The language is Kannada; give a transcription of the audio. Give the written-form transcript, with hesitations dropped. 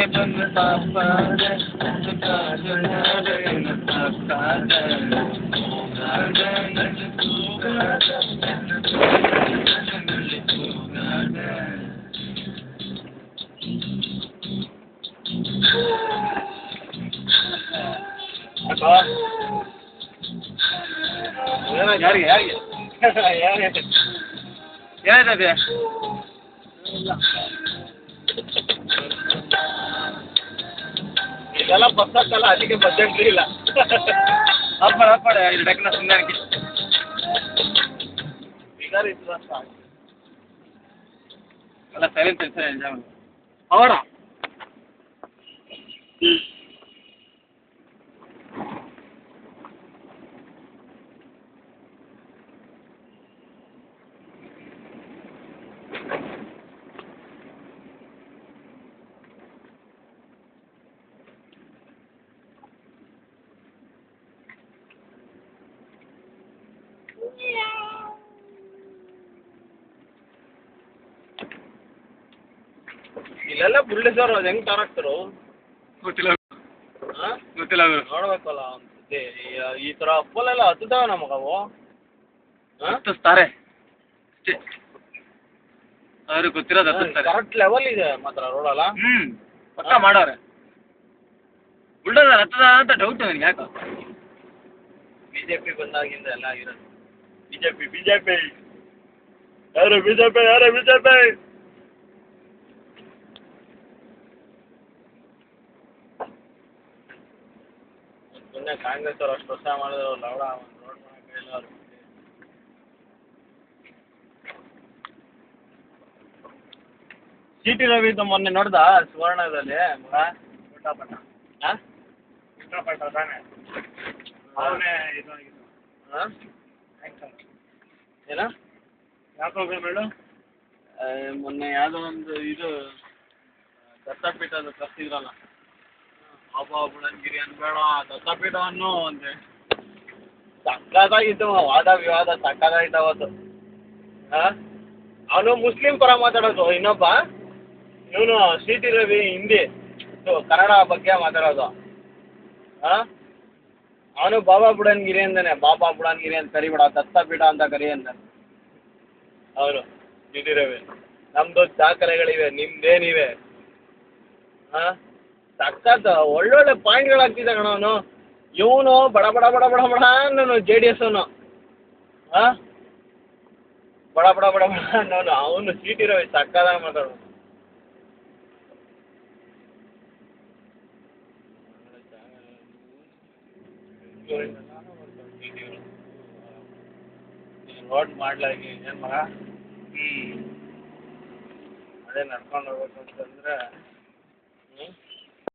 ಬಂದು ತಾಪಾದೆ ಯಾರಿಗೆ ಯಾರಿಗೆ ಏನಾಯ್ತದೆ ಇದೆಲ್ಲ ಬಸ್ ಹಾಕಲ್ಲ ಅದಕ್ಕೆ ಬಜೆಟ್ ಇಲ್ಲ ಅಪ್ಪ ಇದು ಡಕ್ನ ಸುಮ್ಮನೆ ಅಲ್ಲ ಸರಿ ಸರಿ ಎಂಜಾಯ್ ಮಾಡಿ ಅವರ ಇಲ್ಲೆಲ್ಲ ಬುಲ್ಡೇಜರ್ ಅದು ಹೆಂಗ್ ತಾರಾಕ್ತಾರೋ ಗೊತ್ತಿಲ್ಲ ಗೊತ್ತಿಲ್ಲ ನೋಡ್ಬೇಕಲ್ಲ ಅನ್ಸುತ್ತೆ ಈ ಥರ ಅಪ್ಪಲೆಲ್ಲ ಹತ್ತದಾವ ನಮಗವು ಹತ್ತಿಸ್ತಾರೆ ಅಷ್ಟೇ ಅವ್ರಿಗೆ ಗೊತ್ತಿರೋದು ಹತ್ತಿಸ್ತಾರೆ ಕರೆಕ್ಟ್ ಲೆವೆಲ್ ಇದೆ ಮಾತ್ರ ರೋಡಲ್ಲ ಪಕ್ಕ ಮಾಡೋರೆ ಬುಲ್ಡೋಸರ್ ಹತ್ತದ ಅಂತ ಡೌಟ್ ನನಗೆ ಯಾಕೆ ಬಿಜೆಪಿ ಬಂದಾಗಿಂದ ಎಲ್ಲ ಆಗಿರೋದು ಬಿಜೆಪಿ ಯಾರು ಬಿಜೆಪಿ ಮೊನ್ನೆ ಕಾಂಗ್ರೆಸ್ ಅವ್ರು ಅಷ್ಟು ವರ್ಷ ಮಾಡಿದ್ರು ಲವಡ ಒಂದು ರೋಡ್ ಮಾಡಕ್ಕೆ ಇಲ್ಲ ಅವ್ರು ಟಿ ರವಿದು ಮೊನ್ನೆ ನೋಡ್ದ ಸುವರ್ಣದಲ್ಲಿ ಮಗ ಊಟಪಟ ಹಾಂ ಊಟಪಟ ತಾನೆ ಅವನೇ ಇದಾಗಿದ್ದು ಹಾಂ ಏನ ಯಾಕೋ ಮೇಡಮ್ ಮೊನ್ನೆ ಯಾವುದೋ ಒಂದು ಇದು ದತ್ತಪೀಠದ ಕರ್ಸಿದ್ರಲ್ಲ ಬಾಬಾ ಬುಡನ್ಗಿರಿ ಅನ್ಬೇಡ ದತ್ತಪೀಠವನ್ನು ಅಂತೆ ಸಕ್ಕತ್ತಾಗಿತ್ತು ವಾದ ವಿವಾದ ಸಕ್ಕತ್ತಾಗಿತ್ತು ಅವತ್ತು ಹಾಂ ಅವನು ಮುಸ್ಲಿಂ ಪರ ಮಾತಾಡೋದು ಇನ್ನೊಬ್ಬ ಇವನು ಟಿ ರವಿ ಹಿಂದಿ ಕನ್ನಡ ಬಗ್ಗೆ ಮಾತಾಡೋದು ಹಾಂ ಅವನು ಬಾಬಾ ಬುಡನ್ಗಿರಿ ಅಂತಾನೆ ಬಾಬಾ ಬುಡನ್ಗಿರಿ ಅಂತ ಕರಿಬೇಡ ದತ್ತಪೀಠ ಅಂತ ಕರಿ ಅಂತಾನೆ ಅವನು ಟಿ ರವಿ ನಮ್ಮದು ದಾಖಲೆಗಳಿವೆ ನಿಮ್ದೇನಿವೆ ಹಾಂ ಸಕ್ಕತ್ ಒಳ್ಳೊಳ್ಳೆ ಪಾಯಿಂಟ್ಗಳಾಗ್ತಿದ್ದ ಕಣ ಅವನು ಇವನು ಬಡ ಬಡ ಬಡ ಬಡ ಬಡ ನಾನು ಜೆ ಡಿ ಎಸ್ ಅವನು ಹಾಂ ಬಡ ಬಡ ಬಡ ಬಡ ಅನ್ನೋನು ಅವನು ಟಿ ರವಿ ಸಕ್ಕದಾಗ ಮಾತಾಡೋನು ರೋಡ್ ಮಾಡ್ಲಾಗಿ ಏನು ಮಗ ಅದೇ ನಡ್ಕೊಂಡು ಹೋಗ್ಬೇಕು ಅಂತಂದ್ರೆ